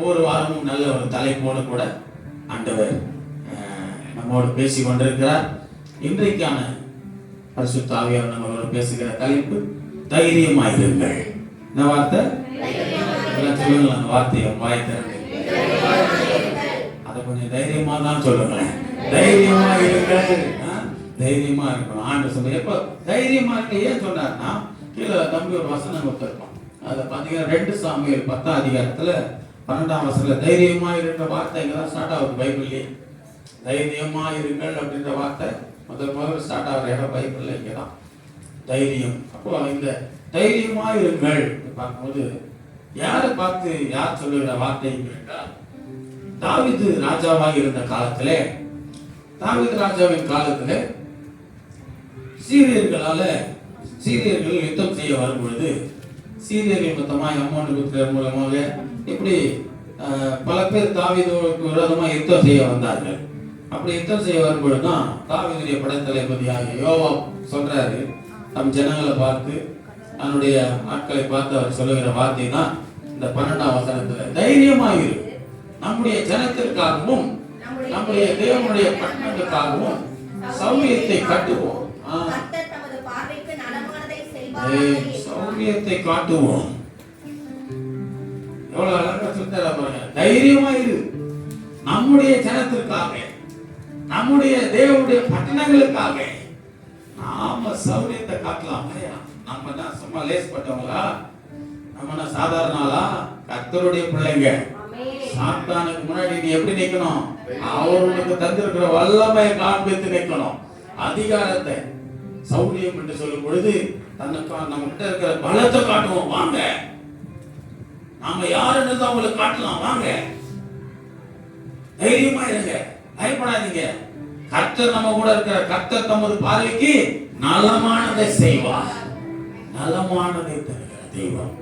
ஒவ்வொரு வாரமும் நல்ல ஒரு தலைப்போடு கூட ஆண்டவர் நம்மோடு பேசி கொண்டிருக்கிறார். இன்றைக்கான பரிசுத்த ஆவியானவர் நம்மளோட பேசுகிற தலைப்பு தைரியமாயிருங்கள். என்ன வார்த்தை? சொல்லுங்களேன். அந்த வார்த்தையை வாய் திறந்து அதை கொஞ்சம் தைரியமா தான் சொல்லுங்களேன். தைரியமா இருங்கள். தைரியமா இருக்கணும். ஆண்டு சொல்ல எப்ப தைரியமா இருக்க ஏன் சொன்னார்னா, கீழே தம்பி ஒரு வசனம் கொடுத்திருக்கோம். அதை பார்த்தீங்கன்னா 2 சாமுவேல் 10ஆம் அதிகாரத்துல 12ஆம் வசனத்துல தைரியமா இருக்க வார்த்தை இங்கதான் ஸ்டார்ட் ஆகுது பைபிள்லயே. தைரியமா இருங்கள் அப்படின்ற வார்த்தை முதல் ஸ்டார்ட் ஆகிற இடம் பைபிள்ல இங்கதான் தைரியம். அப்போ இந்த தைரியமா இருங்கள் பார்க்கும்போது யாரை பார்த்து யார் சொல்லுகிற வார்த்தை கேட்டால், தாவீது ராஜாவாக இருந்த காலத்திலே, தாவீது ராஜாவின் காலத்திலே சீரியர்கள் யுத்தம் செய்ய வரும்பொழுது சீரியர்கள் மொத்தமாக அம்மோன் புத்திரர் மூலமாக இப்படி பல பேர் தாவீதுக்கு விரோதமாக யுத்தம் செய்ய வந்தார்கள். அப்படி யுத்தம் செய்ய வரும்பொழுதுதான் தாவீதுடைய படைத்தளபதியாக யோவாப் சொல்றாரு, நம் ஜனங்களை பார்த்து தன்னுடைய ஆட்களை பார்த்து அவர் சொல்லுகிற வார்த்தை தான் இந்த 12ஆம் வசனத்துல, தைரியமாயிரு, நம்முடைய ஜனத்திற்காகவும் நம்முடைய தேவனுடைய பட்டணத்துக்காகவும் சௌரியத்தை கட்டுவோம். சௌரியத்தை காட்டுவோம். எவ்வளவு அழகா சொல்லித்தர பாருங்க. தைரியமாயிரு, நம்முடைய ஜனத்திற்காக, நம்முடைய தேவனுடைய பட்டணங்களுக்காக நாம சௌரியத்தை காட்டலாம். நம்ம தான் சும்மா லேஸ்பட்டவங்களா? நம்ம சாதாரண ஆளா? கர்த்தருடைய பிள்ளைங்க. சாத்தானுக்கு முன்னாடி நீ எப்படி நிக்கணும்? அவருக்கு தந்திருக்கிற வல்லமையை காண்பித்து நிக்கணும். அதிகாரத்தை, சௌரியம் என்று சொல்லும் பொழுது தன்னுக்கு நம்ம கிட்ட இருக்கிற பலத்தை காட்டுவோம். வாங்க, நாம யாருன்னு தான் உங்களுக்கு காட்டலாம். வாங்க, தைரியமா இருங்க, பயப்படாதீங்க. கர்த்தர் நம்ம கூட இருக்கிற கர்த்தர் தமது பார்வைக்கு நலமானதை செய்வார். நலமானதை தருகிற தெய்வம்.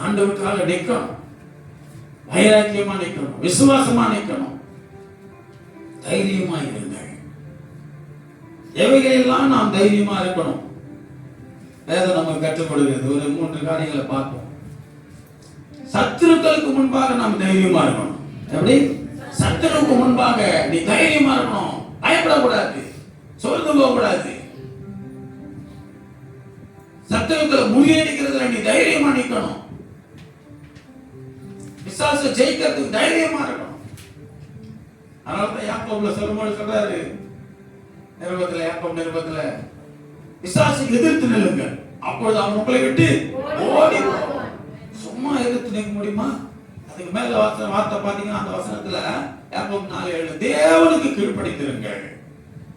ஆண்டவருக்காக நிற்கணும், வைராக்கியமா நிற்கணும், விசுவாசமா நிற்கணும். தைரியமா இருங்கள். எவைகளெல்லாம் நாம் தைரியமா இருக்கணும்? வேதம் நம்ம கற்றுக் கொடுக்கிறது. ஒரு 3 காரியங்களை பார்ப்போம். சத்துருக்களுக்கு முன்பாக நாம் தைரியமா இருக்கணும். எப்படி? சத்துருவுக்கு முன்பாக நீ தைரியமா இருக்கணும். பயப்படக்கூடாது, சோர்ந்து போகக்கூடாது. சத்துருக்களை முறியடிக்கிறதுல நீ தைரியமா நிற்கணும். பிசாசை ஜெயிக்கிறதுக்கு தைரியமா இருக்கணும். அதனாலதான் யாக்கோபுல சொல்லும்போது சொல்றாரு, நிருபத்துல பிசாசுக்கு எதிர்த்து நில்லுங்கள், அப்பொழுது அவன் உங்களை விட்டு ஓடி போவான். சும்மா எதிர்த்து நிற்க முடியுமா? அதுக்கு மேல வார்த்தை பாத்தீங்கன்னா அந்த வசனத்துல யாக்கோபு 4:7 தேவனுக்கு கீழ்ப்படிந்திருங்கள்,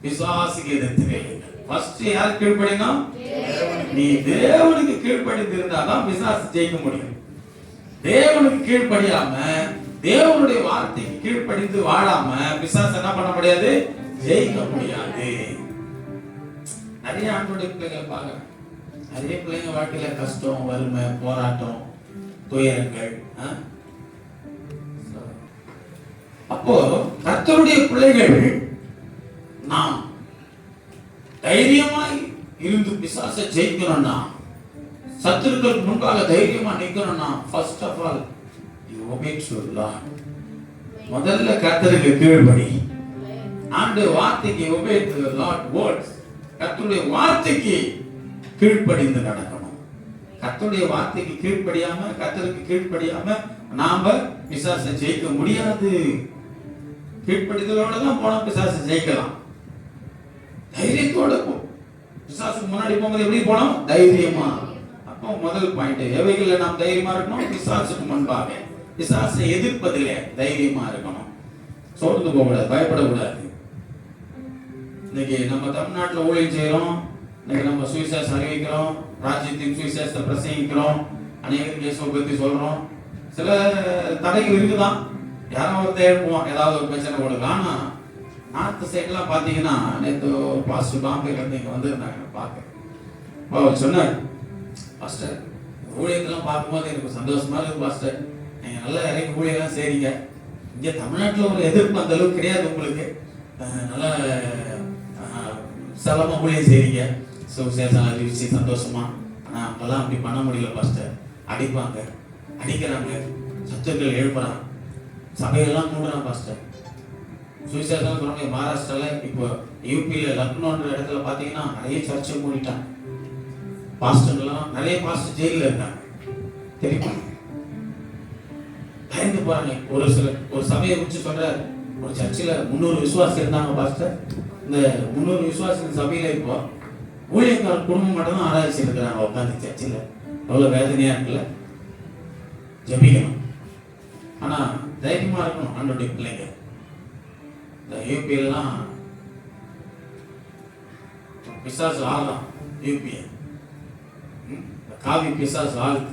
பிசாசுக்கு எதிர்த்து நில்லுங்கள். ஃபர்ஸ்ட் யார் கீழ்ப்படியணும்? நீ தேவனுக்கு கீழ்ப்படிந்து இருந்தாதான் பிசாசு ஜெயிக்க முடியும். தேவனுக்கு கீழ்ப்படியாம, தேவனுடைய வார்த்தைக்கு கீழ்ப்படிந்து வாழாம பிசாசு என்ன பண்ண முடியாது? ஜெயிக்க முடியாது. நிறைய ஆண்டோடைய பிள்ளைகள் பார்க்க, நிறைய பிள்ளைங்க வாழ்க்கையில கஷ்டம், வறுமை, போராட்டம், துயரங்கள். அப்போ கர்த்தருடைய பிள்ளைகள் நாம் தைரியமாய் இருந்து பிசாசை ஜெயிக்கணும்னா, சத்துருக்களுக்கு முன்பாக தைரியமா நிக்கணும்னா, first of all you obey to lord. முதல்ல கர்த்தருக்கு கீழ்ப்படி. ஆண்டு வார்த்தைக்கு ஒபே டு லார்ட் வேர்ட்ஸ். கர்த்தருடைய வார்த்தைக்கு கீழ்ப்படிந்து நடக்கணும். கர்த்தருடைய வார்த்தைக்கு கீழ்ப்படியாம, கர்த்தருக்கு கீழ்ப்படியாம நாம பிசாசை ஜெயிக்க முடியாது. கீழ்ப்படிதலோட தான் போனா பிசாசை ஜெயிக்கலாம். தைரியத்தோட போ. பிசாசுக்கு முன்னாடி போகும்போது எப்படி போனோம்? தைரியமா. அப்போ முதல் பாயிண்ட், எவைகள்ல நாம் தைரியமா இருக்கணும்? பிசாசுக்கு முன்பாக, பிசாசை எதிர்ப்பதிலே தைரியமா இருக்கணும். சோர்ந்து போகக்கூடாது, பயப்படக்கூடாது. இன்னைக்கு நம்ம தமிழ்நாட்டில் ஊழியம் செய்யறோம், இன்னைக்கு நம்ம சுவிசேஷம் அறிவிக்கிறோம், ராஜ்யத்தின் சுவிசேஷத்தை பிரசங்கிக்கிறோம், அநேகருக்கு இயேசுவை பத்தி சொல்றோம். சில தடைகள் இருக்குதான், யாரும் ஒருத்தர் எழுப்புவோம், ஏதாவது ஒரு பிரச்சனை கொடுக்கலாம். ஆனா நார்த் சைட்லாம் பார்த்தீங்கன்னா, நேற்று பாஸ்டர் பாம்பேல இருந்து இங்கே வந்திருந்தாங்க பார்க்க. அவர் சொன்னார், பாஸ்டர் ஊழியத்தெல்லாம் பார்க்கும்போது எனக்கு சந்தோஷமா இருக்கு பாஸ்டர், நீங்கள் நல்லா இறங்கி ஊழியெல்லாம் செய்றீங்க. இங்கே தமிழ்நாட்டில் ஒரு எதிர்ப்பு அந்த அளவுக்கு கிடையாது உங்களுக்கு, நல்லா சலமாக ஊழியம் செய்றீங்க, சுவிசேஷம் அறிவிச்சு சந்தோஷமா. ஆனால் அப்பெல்லாம் அப்படி பண்ண முடியல பாஸ்டர், அடிப்பாங்க, அடிக்கிறாங்க, சத்துருக்கள் எழுப்புறான், சபையெல்லாம் மூடுறான் பாஸ்டர். சுவிசேஷம் சொல்றாங்க. மகாராஷ்டிரால இப்போ யூபியில லக்னோன்ற இடத்துல பாத்தீங்கன்னா நிறைய சர்ச்சை மூடிட்டாங்க. பாஸ்டர்லாம் நிறைய பாஸ்டர் ஜெயில இருக்காங்க தெரியுமா? பயந்து போறாங்க. ஒரு சபையை குறிச்சு சொல்றாரு, ஒரு சர்ச்சில் 300 விசுவாசி இருந்தாங்க பாஸ்டர். இந்த 300 விசுவாசி சபையில இப்போ ஊழியக்கார குடும்பம் மட்டும் தான் ஆராய்ச்சி இருக்கிறாங்க உட்காந்து சர்ச்சில். எவ்வளவு வேதனையா இருக்குல்ல. ஜெபிக்கணும், ஆனா தைரியமா இருக்கணும். ஆண்டோடைய பிள்ளைங்க இந்த யூபியெல்லாம் பிசாசு ஆகலாம். யூபிய காவி பிசாசு ஆகுது.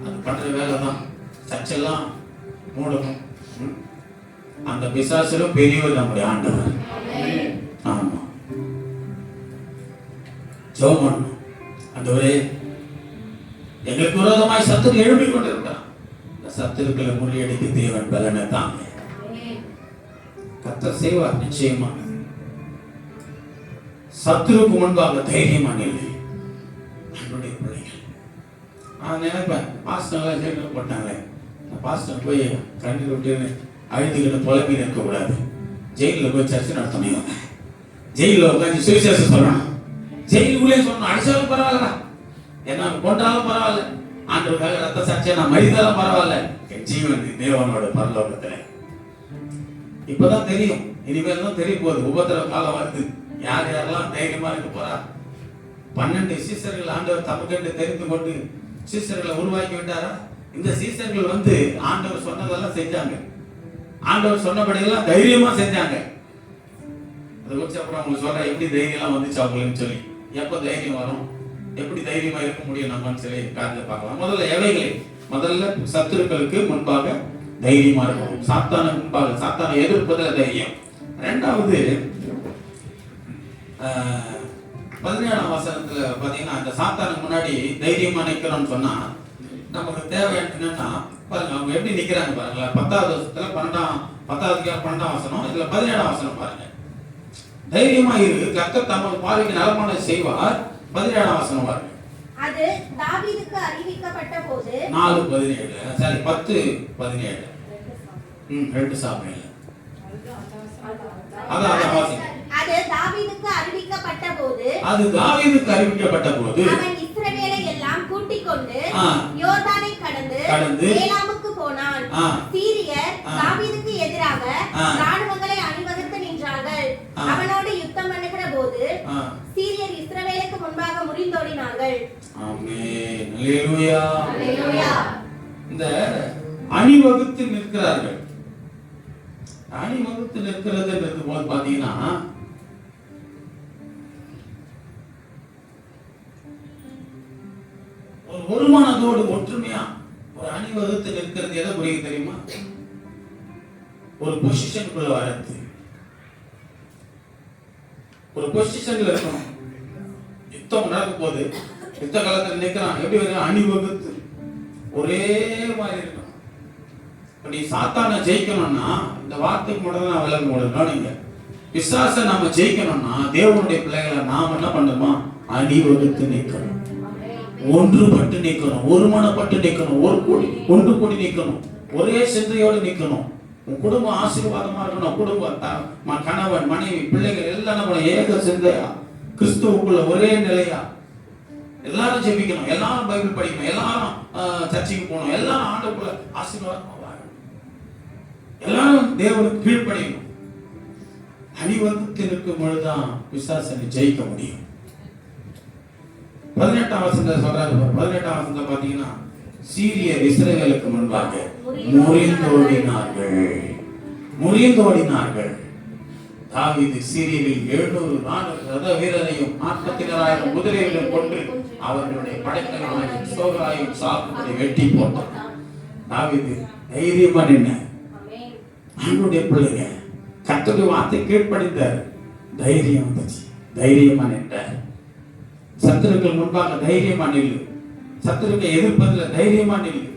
அது பண்ற வேலை தான். சர்ச்செல்லாம் மூடணும். அந்த பிசாசிலும் பெரியவர் நம்முடைய ஆண்டவர். ஆமா, ஜெபம் பண்ணணும். ஆண்டவரே, எங்களுக்கு விரோதமாய் சத்துரு எழுப்பிக் கொண்டிருக்கிறான். இந்த சத்துருக்களை முறியடித்து தேவன் பலனை தாங்க. கர்த்தர் செய்வார் நிச்சயமா. சத்துருக்கு முன்பாக தைரியமா நில்லு. என்னுடைய பிள்ளைகள் நான் நினைப்பேன், பாஸ்டர்லாம் ஜெயிலில் போட்டாங்களே, பாஸ்டர் போய் கண்ணீர் விட்டு அழுதுகிட்டு புலம்பி நிற்க கூடாது. ஜெயிலில் போய் சர்ச்சை நடத்தணும். ஜெயிலில் உட்காந்து சுவிசேஷம் சொல்லணும். ஜெயிலுக்குள்ளே சொல்லணும். அடிச்சாலும் பரவாயில்ல, என்ன கொண்டாலும் பரவாயில்ல, ஆண்டவருக்காக ரத்த சாட்சியா நான் மறித்தாலும் பரவாயில்ல, என் ஜீவன் தேவனோட பரலோகத்துல. இப்பதான் தெரியும், இனிமேல் தான் தெரிய போகுது. உபத்திரவ காலம் வருது. யார் யாரெல்லாம் தைரியமா இருக்க போறா? 12 சீசர்கள் ஆண்டவர் தமக்கென்று தெரிந்து கொண்டு சீசர்களை உருவாக்கி விட்டாரா? இந்த சீசர்கள் ஆண்டவர் சொன்னதெல்லாம் செஞ்சாங்க. ஆண்டவர் சொன்னபடியெல்லாம் தைரியமா செஞ்சாங்க. அதை வச்சு அப்புறம் அவங்க சொல்ற எப்படி தைரியம்லாம் வந்துச்சு அவங்களுக்கு சொல்லி, எப்ப தைரியம் வரும், எப்படி தைரியமா இருக்க முடியும் நம்மன்னு சொல்லி காரணத்தை பார்க்கலாம். முதல்ல சத்துருக்களுக்கு முன்பாக தைரியமா இருக்கும். சாத்தான முன்பாக, சாத்தான எதிர்ப்பதில் தைரியம். இரண்டாவது 17ஆம் வசனத்துல பாத்தீங்கன்னா, அந்த சாத்தானுக்கு முன்னாடி தைரியமா நிக்கிறோம்னு சொன்னா நமக்கு தேவை என்னன்னா, பாருங்க அவங்க எப்படி நிக்கிறாங்க பாருங்களேன். 10வது வசனத்துல 12ஆம் வசனம், இதுல 17ஆம் வசனம் பாருங்க. தைரியமா இரு, கர்த்தர் தமது பார்வைக்கு நலமானதை செய்வார். 17ஆம் வசனம் பாருங்க. அது தாவீதுக்கு அறிவிக்கப்பட்ட போது 4:17 சரி 10:17 2 சாமுவேல். அது தாவீதுக்கு அறிவிக்கப்பட்ட போது அவன் இஸ்ரவேலை எல்லாம் கூட்டிக் கொண்டு யோர்தானை கடந்து ஏலாமுக்கு போனான். சீரியர் தாவீதுக்கு எதிராக ராணுவங்களை அணிவகுத்து நின்றார்கள். அவனோடு யுத்தம் பண்ணுகிற போது சீரியர் இஸ்ரவேலுக்கு முன்பாக முறிந்தோடினார்கள். ஆமென், அல்லேலூயா, அல்லேலூயா. இந்த அணிவகுத்து நிற்கிறார்கள். அணிவகுத்து நிற்கிறதுன்றது போது பாத்தீங்கன்னா, ஒரு மனதோடு ஒற்றுமையா ஒரு அணிவகுத்து நிற்கிறது எதை புரியுது தெரியுமா? ஒரு பொசிஷனுக்குள்ள வரது, ஒரு பொசிஷன்ல இருக்கணும். யுத்தம் நடக்கும் போது யுத்த காலத்தில் நிற்கிறான். எப்படி வரும்? அணிவகுத்து ஒரே மாதிரி இருக்கணும். நீ சாத்தானை ஜெயிக்கணும்னா இந்த வார்த்தைக்கு மட்டும் தான் விளங்க முடியும். நீங்க பிசாசை நாம ஜெயிக்கணும்னா தேவனுடைய பிள்ளைகளை நாம் என்ன பண்ணுமா? அணிவகுத்து நிற்கணும், ஒன்றுபட்டு நிற்கணும், ஒருமனப்பட்டு நிற்கணும், ஒன்று கூடி நிற்கணும், ஒரே சிந்தையோடு நிற்கணும். உன் குடும்பம் ஆசீர்வாதமா இருக்கணும். குடும்பம், கணவன், மனைவி, பிள்ளைகள் எல்லாம் நம்ம ஏக சிந்தையா கிறிஸ்துவுக்குள்ள ஒரே நிலையா எல்லாரும் ஜெபிக்கணும், எல்லாரும் பைபிள் படிக்கணும், எல்லாரும் சர்ச்சைக்கு போகணும், எல்லாரும் ஆண்டவருக்குள்ள ஆசீர்வாதமா வாழணும், எல்லாரும் தேவனுக்கு கீழ்ப்படியணும். அணிவகுத்து நிற்கும் பொழுதுதான் பிசாசனை ஜெயிக்க முடியும். 18ஆம் வசனத்தை சொல்றாரு. 18ஆம் வசனத்தை பாத்தீங்கன்னா, சீரியர் இஸ்ரவேலுக்கு முன்பாக முறிந்தோடினார்கள். தாவீது சீரியரில் 700 ரத வீரரையும் 40,000 குதிரைகளையும் கொண்டு அவர்களுடைய படைத்தலைவராகிய சோகராயும் சாக்குகளை வெட்டி போட்டார். தாவீது தைரியமா நின்ன அவனுடைய பிள்ளைங்க கர்த்தருடைய வார்த்தை கீழ்ப்படிந்தார். தைரியம் வந்துச்சு, தைரியமா நின்றார். சத்துருக்கள் முன்பாக தைரியமா நில்லு, சத்துருக்களை எதிர்ப்பதில் தைரியமா நில்லு.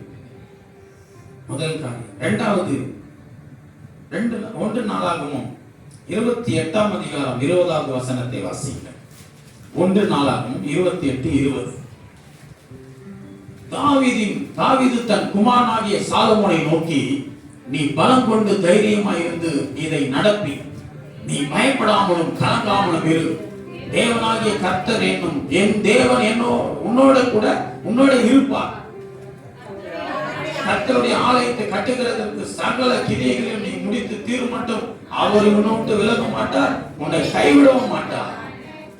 முதல் காரியம். இரண்டாவது 1 நாளாகமும் 28ஆம் அதிகாரம் 20வது வசனத்தை வாசியுங்கள். 1 நாளாகமும் 28:20. தாவீது தன் குமாரனாகிய சாலமோனை நோக்கி, நீ பலம் கொண்டு தைரியமாய் இருந்து இதை நடப்பி, நீ பயப்படாமலும் கலங்காமலும் இரு. தேவனாகிய கர்த்தர் என்னும் என் தேவன் உன்னோட இருப்பார். கர்த்தருடைய ஆலயத்தை கட்டுகிறதற்கு சகல கிரியைகளையும் நீ முடித்து தீரும் மட்டும் அவர் உன்னை விட்டு விலக மாட்டார், உன்னை கைவிடவும் மாட்டார்.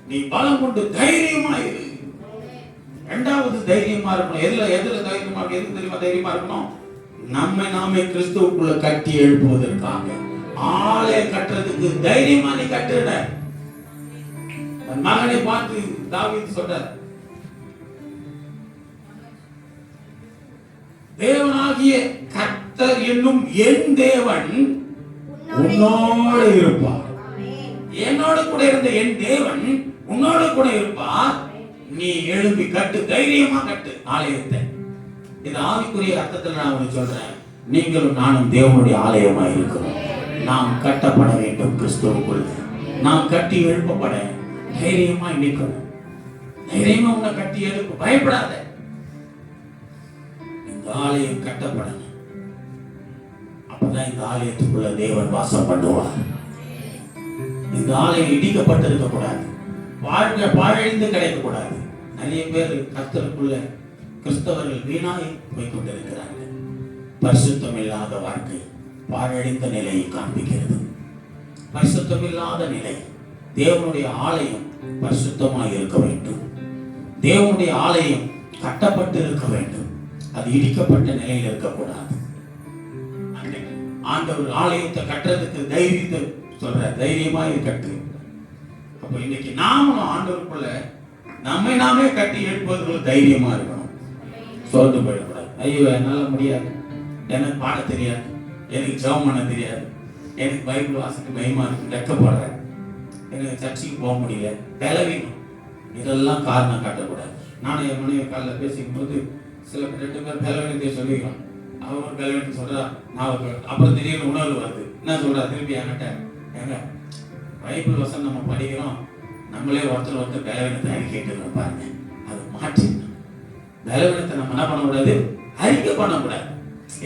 நீ பலம் கொண்டு தைரியமாயிரு. இரண்டாவது தைரியமா இருக்கணும். எதுல தைரியமா இருக்கு? எதுக்கு தெரியுமா தைரியமா இருக்கணும்? நாமே கிறிஸ்துவுக்குள்ள கட்டி எழுப்புவதற்காக. ஆலய கட்டுறதுக்கு தைரியமா நீ கட்டுற. மகனை பார்த்து தாவீது சொல்றார், தேவனாகிய கர்த்தர் என்னும் என் தேவன் உன்னோடு இருப்பார். என்னோட கூட இருந்த என் தேவன் உன்னோட கூட இருப்பார். நீ எழும்பி கட்டு, தைரியமா கட்டு ஆலயத்தை. இது ஆவிக்குரிய அர்த்தத்தில் நான் உங்களுக்கு சொல்றேன். நீங்களும் நானும் தேவனுடைய ஆலயமா இருக்கிறோம். நாம் கட்டப்பட வேண்டும் கிறிஸ்துவுக்குள். நாம் கட்டி எழுப்பப்பட தைரியமா நிற்கணும். தைரியமா உன்னை கட்டி எழுப்பு, பயப்படாத. இந்த ஆலயம் கட்டப்படணும். அப்பதான் இந்த ஆலயத்துக்குள்ள தேவன் வாசம் பண்ணுவார். இந்த ஆலயம் இடிக்கப்பட்டிருக்க கூடாது, வாழ்க்கை பாழழிந்து கிடைக்க கூடாது. நிறைய பேர் கர்த்தருக்குள்ள கிறிஸ்தவர்கள் வீணாய் போய் கொண்டிருக்கிறார்கள். பரிசுத்தம் இல்லாத வாழ்க்கை பாழழிந்த நிலையை காண்பிக்கிறது. பரிசுத்தம் இல்லாத நிலை. தேவனுடைய ஆலயம் பரிசுத்தமாய் இருக்க வேண்டும். தேவனுடைய ஆலயம் கட்டப்பட்டு இருக்க வேண்டும். அது இடிக்கப்பட்ட நிலையில் இருக்கக்கூடாது. ஆண்டவர் ஆலயத்தை கட்டுறதுக்கு தைரியத்தை சொல்ற, தைரியமா கட்டு. அப்ப இன்னைக்கு நாமளும் ஆண்டவருக்குள்ள நம்மை நாமே கட்டி எழுப்பதற்கு தைரியமா இருக்கணும். சோர்ந்து போயிடக்கூடாது. ஐயோ என்னால முடியாது, எனக்கு பாட தெரியாது, எனக்கு ஜெபம் பண்ண தெரியாது, எனக்கு பைபிள் வாசிக்க பயமா இருக்கு, வெக்கப்படுறேன், எனக்கு சர்ச்சைக்கு போக முடியல, பலவீனம், இதெல்லாம் காரணம் காட்டக்கூடாது. நானும் என் மனைவி காலில் பேசிக்கும் போது சில 2 பேர் பலவீனத்தை சொல்லிக்கலாம். அவர் பலவீனத்தை சொல்றா, நான் அப்புறம் திடீர்னு உணர்வு வருது. என்ன சொல்றா திருப்பி என்கிட்ட, ஏங்க பைபிள் வசனம் நம்ம படிக்கிறோம், நம்மளே ஒருத்தர் பலவீனத்தை அறிக்கைட்டு பாருங்க. அது மாற்றி பலவீனத்தை நம்ம என்ன பண்ணக்கூடாது, அறிக்கை பண்ணக்கூடாது.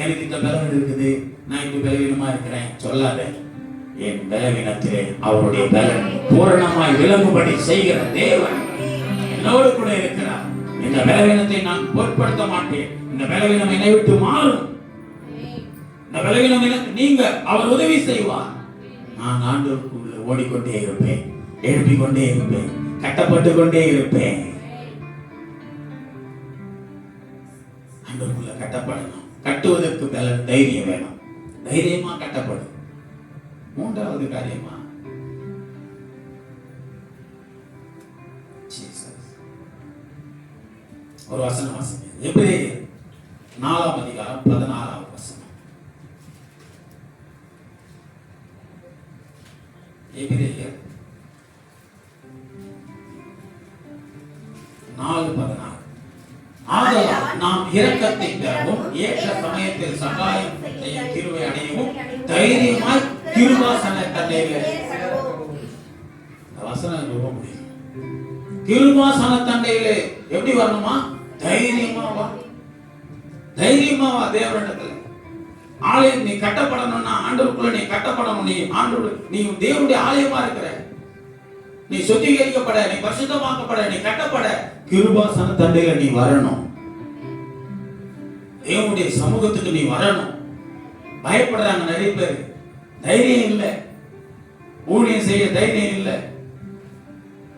எனக்கு இந்த பலவீனம் இருக்குது, நான் இப்படி பலவீனமா இருக்கிறேன் சொல்லாத. என் பலவீனத்திலே அவருடைய பலன் பூரணமாய் விளங்கும்படி செய்கிற தேவன் என்னோடு கூட இருக்கிறார். இந்த பலவீனத்தை நான் பொருட்படுத்த மாட்டேன். இந்த பலவீனம் என்னை விட்டு மாறும். இந்த பலவீனம் எனக்கு நீங்க அவர் உதவி செய்வார். நான் ஆண்டவருக்குள்ள ஓடிக்கொண்டே இருப்பேன், எழுப்பிக் கொண்டே இருப்பேன், கட்டப்பட்டு கொண்டே இருப்பேன். ஆண்டவருக்குள்ள கட்டப்படணும். கட்டுவதற்கு தைரியம் வேணும். தைரியமா கட்டப்படும். மூன்றாவது காரியமா ஒரு வசனம் வாசிங்க. எபிரேயர் 4ஆம் அதிகாரம் 16ஆம் வசனம். எபிரேயர் 4:16. ஆதலால் நாம் இரக்கத்தை பெறவும் ஏற்ற சமயத்தில் சகாயம் செய்ய கிருபை அடையவும் தைரியமாய் கிருபாசன தண்டையிலே. வசனம் ரொம்ப முடியும். கிருபாசன தண்டையிலே எப்படி வரணுமா? தைரியமாவா, தைரியமாவா தேவனிடத்துல. ஆலயம் நீ கட்டப்படணும்னா ஆண்டவருக்குள்ள நீ கட்டப்படணும். நீ தேவனுடைய ஆலயமா இருக்கிற. நீ சுத்திகரிக்கப்பட, நீ பரிசுத்தமாக்கப்பட, நீ கட்டப்பட கிருபாசன தண்டையில நீ வரணும். தேவனுடைய சமூகத்துக்கு நீ வரணும். பயப்படுறாங்க நிறைய பேர். தைரியம் இல்லை, ஊழியம் செய்ய தைரியம் இல்லை,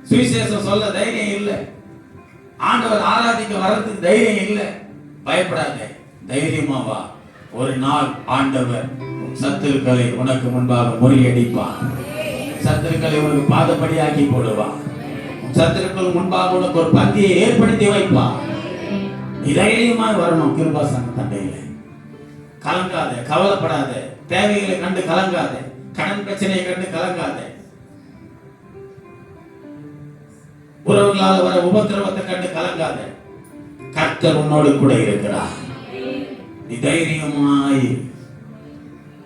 சுவிசேஷம் சொல்ல தைரியம் இல்லை, ஆண்டவர் ஆராதிக்க வர்றதுக்கு தைரியம் இல்லை. பயப்படாத, தைரியமா வா. ஒரு நாள் ஆண்டவர் சத்துருக்களை உனக்கு முன்பாக முறியடிப்பார். சத்துருக்களை உனக்கு பாதப்படியாக்கி போடுவார். சத்துருக்கள் முன்பாக உனக்கு ஒரு பந்தியை ஏற்படுத்தி வைப்பார். தைரியமா வரணும். கிருபாசன தண்டையில கலங்காத, கவலைப்படாத, தேவைகளை கண்டு கலங்காத, கடன் பிரச்சனையை கண்டு கலங்காத, உறவுகளால் வர உபத்திரவத்தை கண்டு கலங்காத. கர்த்தர் உன்னோடு கூட இருக்கிறார். நீ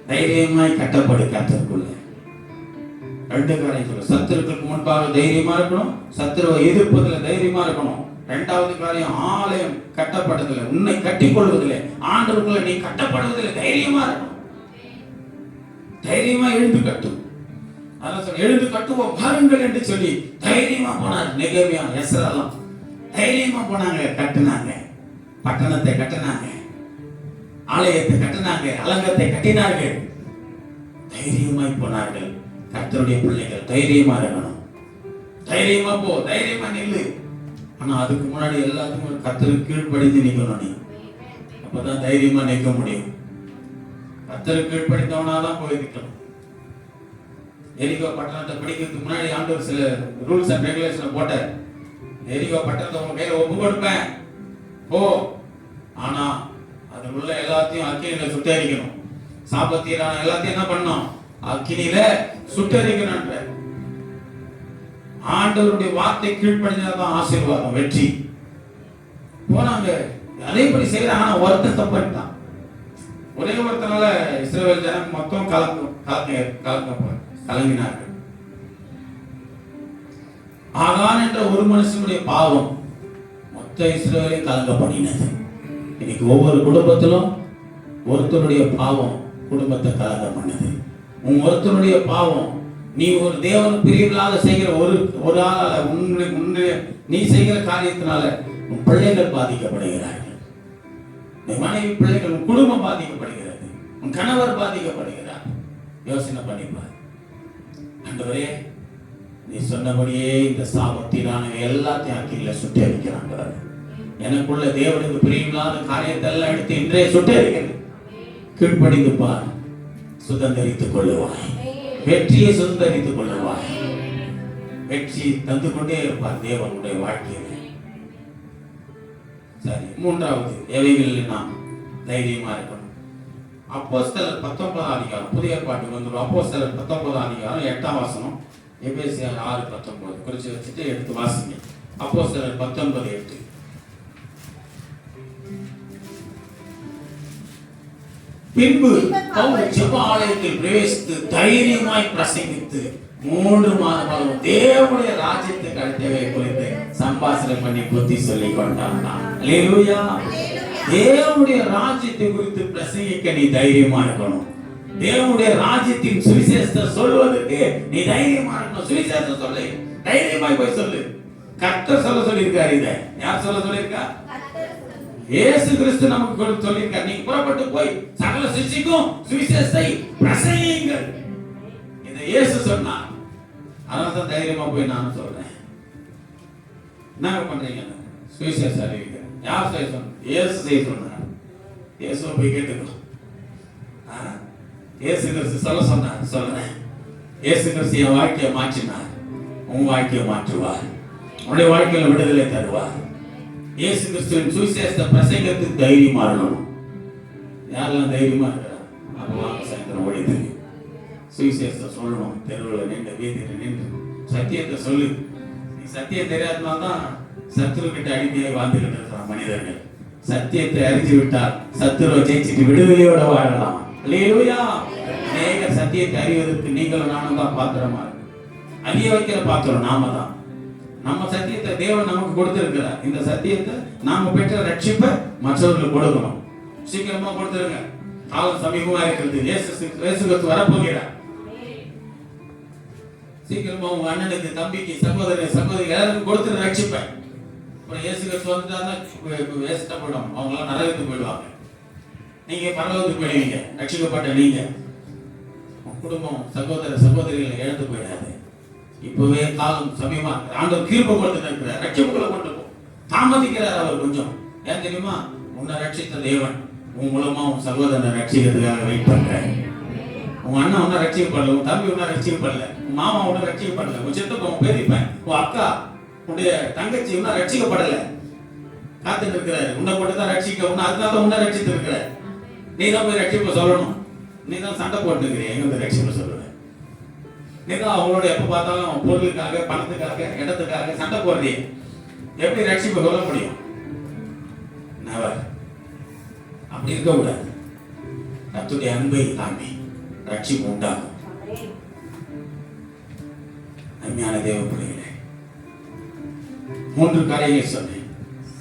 தைரியமாய் கட்டப்படு கர்த்தருக்குள்ள. 2 காரியம் சொல்ல. சத்துருக்களுக்கு முன்பாக தைரியமா இருக்கணும், சத்துருவை எதிர்ப்பதில் தைரியமா இருக்கணும். இரண்டாவது காரியம், ஆலயம் கட்டப்படுவதில்லை, உன்னை கட்டிக் கொள்வதில்லை, ஆண்டவருக்குள்ள நீ கட்டப்படுவதில்லை. தைரியமா இருக்கணும். தைரியமா எழுந்து கட்டும். அதான் சொல்ல, எழுந்து கட்டுவோம் பாருங்கள் என்று சொல்லி தைரியமா போனார். நெகேமியா, எஸ்ராலாம் தைரியமா போனாங்க, கட்டினாங்க, பட்டணத்தை கட்டினாங்க, ஆலயத்தை கட்டினாங்க, அலங்கத்தை கட்டினார்கள். தைரியமாய் போனார்கள். கர்த்தருடைய பிள்ளைகள் தைரியமா இருக்கணும். தைரியமா போ, தைரியமா நில்லு. ஆனா அதுக்கு முன்னாடி எல்லாத்துக்கும் கர்த்தருக்கு கீழ்ப்படிந்து நிக்கணும். நீ அப்பதான் தைரியமா நிற்க முடியும். கர்த்தருக்கு கீழ்ப்படிந்தவனாதான் போய் நிற்கணும். எரிகோ பட்டணத்தை பிடிக்கிறதுக்கு முன்னாடி ஆண்டவர் சில ரூல்ஸ் அண்ட் ரெகுலேஷன் போட்டார். எரிகோ பட்டணத்தை உங்க கையில ஒப்பு கொடுப்பேன் போ, ஆனா அதில் உள்ள எல்லாத்தையும் அக்கினியில சுட்டரிக்கணும். சாபத்தீரான எல்லாத்தையும் என்ன பண்ணணும்? அக்கினியில சுட்டரிக்கணும். ஆண்டவருடைய வார்த்தை கீழ்ப்படிஞ்சாதான் ஆசீர்வாதம், வெற்றி. போனாங்க, அதேபடி செய்யறாங்க. ஆனா ஒருத்தன் தப்பிட்டான். ஒரே ஒருத்தனால இஸ்ரவேல் ஜனம் மொத்தம் கலங்கினார்கள். ஆகான் என்ற ஒரு மனுஷனுடைய பாவம் மொத்த இஸ்ரவேலையும் கலங்க பண்ணினது. இன்னைக்கு ஒவ்வொரு குடும்பத்திலும் ஒருத்தருடைய பாவம் குடும்பத்தை கலங்க பண்ணது. உன் ஒருத்தருடைய பாவம், நீ ஒரு தேவன் பிரிவில்லாத செய்கிற ஒரு ஆளால நீ செய்கிற காரியத்தினால உன் பிள்ளைகள் பாதிக்கப்படுகிறார்கள். உன் மனைவி பிள்ளைகள், உன் குடும்பம் பாதிக்கப்படுகிறது, உன் கணவர் பாதிக்கப்படுகிறார். யோசனை பண்ணிப்பார். ஆண்டவரே, நீ சொன்னபடியே இந்த சாபத்தினான எல்லாத்தையும் அக்கினியில சுட்டி அடிக்கிறாங்க. எனக்குள்ள தேவனுக்கு பிரியமில்லாத காரியத்தை எல்லாம் எடுத்து இன்றைய சுட்டி அடிக்கிறது. கீழ்ப்படிந்து பார், சுதந்திரித்துக் கொள்ளுவாய். வெற்றியை சுதந்திரித்துக் கொள்ளுவாய். வெற்றி தந்து கொண்டே இருப்பார் தேவனுடைய வாழ்க்கையில். சரி, மூன்றாவது, எவைகளில் நாம் தைரியமா இருக்கணும். அப்போஸ்தலர் 19ஆம் அதிகாரம், புதிய ஏற்பாட்டுக்கு வந்துடும். அப்போஸ்தலர் 19ஆம் அதிகாரம் 8ஆம் வசனம், எபேசியர் 6:19 குறிச்சு வச்சுட்டு எடுத்து வாசிங்க. அப்போஸ்தலர் 19:8. பின்பு பவுல் ஜெப ஆலயத்தில் பிரவேசித்து தைரியமாய் பிரசங்கித்து 3 மாதம் தேவனுடைய ராஜ்யத்துக்கு அடுத்தவை குறித்து சம்பாஷணை பண்ணி புத்தி சொல்லிக் கொண்டான். அல்லேலூயா. தேவனுடைய ராஜ்யத்தை குறித்து பிரசங்கிக்க நீ தைரியமா இருக்கணும். தேவனுடைய ராஜ்யத்தின் சுவிசேஷத்தை சொல்வதற்கு நீ தைரியமா இருக்கணும். சுவிசேஷத்தை சொல்லு, தைரியமாய் போய் சொல்லு. கர்த்தர் சொல்ல சொல்லியிருக்காரு. இதை யார் சொல்ல சொல்லியிருக்கா? இயேசு கிறிஸ்து நமக்கு சொல்லியிருக்கார். நீங்க புறப்பட்டு போய் சகல சிஷ்யருக்கும் சுவிசேஷத்தை பிரசங்கியுங்கள். இதை இயேசு சொன்னார். அதனால தைரியமா போய் நான் சொல்றேன். என்ன பண்றீங்க? சுவிசேஷம் அறிவிக்கிறேன். யார் செய்ய சொன்ன? இயேசு செய்ய சொன்னார். இயேசுவை போய் கேட்டுக்கணும். இயேசு கிறிஸ்து சொல்ல சொன்னார், சொல்றேன். இயேசு கிறிஸ்து என் வாழ்க்கையை மாற்றினார். உன் வாழ்க்கையை மாற்றுவார். உன்னுடைய வாழ்க்கையில விடுதலை தருவார். இயேசு கிறிஸ்துவின் சுவிசேஷத்தை பிரசங்கத்துக்கு தைரியமா இருக்கணும். யாரெல்லாம் தைரியமா இருக்கிறார்? அப்பெல்லாம் சாயந்தரம் ஓடி தெரியும். சுவிசேஷத்தை சொல்லணும். தெருவில் நின்று, வீதியில் நின்று சத்தியத்தை சொல்லு. நீ சத்தியம் தெரியாதனால்தான் சத்துரு கிட்ட அடிமையாக வாழ்ந்துகிட்டு இருக்கிற மனிதர்கள். சத்தியத்தை அறிஞ்சு விட்டால் சத்துருவை ஜெயிச்சுட்டு விடுதலையோட வாழலாம். அல்லேலூயா. அநேக சத்தியத்தை அறிவதற்கு நீங்களும் நானும் தான் பாத்திரமா இருக்கு. அறிய வைக்கிற பாத்திரம் நாம தான். நம்ம சத்தியத்தை தேவன் நமக்கு கொடுத்திருக்கிறார். இந்த சத்தியத்தை நாம பெற்ற ரட்சிப்பை மற்றவர்களுக்கு கொடுக்கணும். சீக்கிரமா கொடுத்துருங்க. காலம் சமீபமா இருக்கிறது. இயேசு வரப்போகிறார். சீக்கிரமா உங்க அண்ணனுக்கு, தம்பிக்கு, சகோதரன், சகோதரி எல்லாருக்கும் கொடுத்துரு ரட்சிப்பை. அப்புறம் இயேசு கிறிஸ்து வந்துட்டாருன்னா வேஸ்டா போயிடும். அவங்க எல்லாம் நரகத்துக்கு போயிடுவாங்க. நீங்க பரலோகத்துக்கு போயிடுவீங்க. ரட்சிக்கப்பட்ட நீங்க. குடும்பம், சகோதர சகோதரிகளை இழந்து போயிடாது. இப்பவே காலம் சமயமா ஆண்டவர் கிருபை கொடுத்து இருக்கிறார். ரட்சிப்புகளை கொண்டு போ. தாமதிக்கிறார் அவர் கொஞ்சம். ஏன் தெரியுமா? உன்னை ரட்சித்த தேவன் உன் மூலமா உன் சகோதரனை ரட்சிக்கிறதுக்காக வெயிட் பண்றேன். உன் அண்ணன் உன்னை ரட்சிக்கப்படல, உன் தம்பி உன்னை ரட்சிக்கப்படல, உன் மாமா உன்னை ரட்சிக்கப்படல, உன் சித்தப்பா, உன் பெரியப்பன், உன் அக்கா, உன்னுடைய தங்கச்சி உன்னை ரட்சிக்கப்படல. காத்துட்டு இருக்கிறாரு. உன்னை கொண்டு தான் ரட்சிக்க, உன்னை அதனால உன்னை ரட்சித்து இருக்கிறார். நீ தான் போய் ரட்சிப்பை சொல்லணும். நீ தான் சண்டை போட்டுக்கிறீ, எங்க போய் ரட்சிப்பை சொல்லுவேன். நீ தான் அவங்களோட எப்ப பார்த்தாலும் பொருளுக்காக, பணத்துக்காக, இடத்துக்காக சண்டை போடுறீ. எப்படி ரட்சிப்பை சொல்ல முடியும்? அப்படி இருக்க கூடாது. கர்த்தருடைய அன்பை காண்பி ரட்சிப்பு உண்டாகும். அருமையான தேவ பிள்ளைகளே, 3 காரியங்களை சொன்னேன்.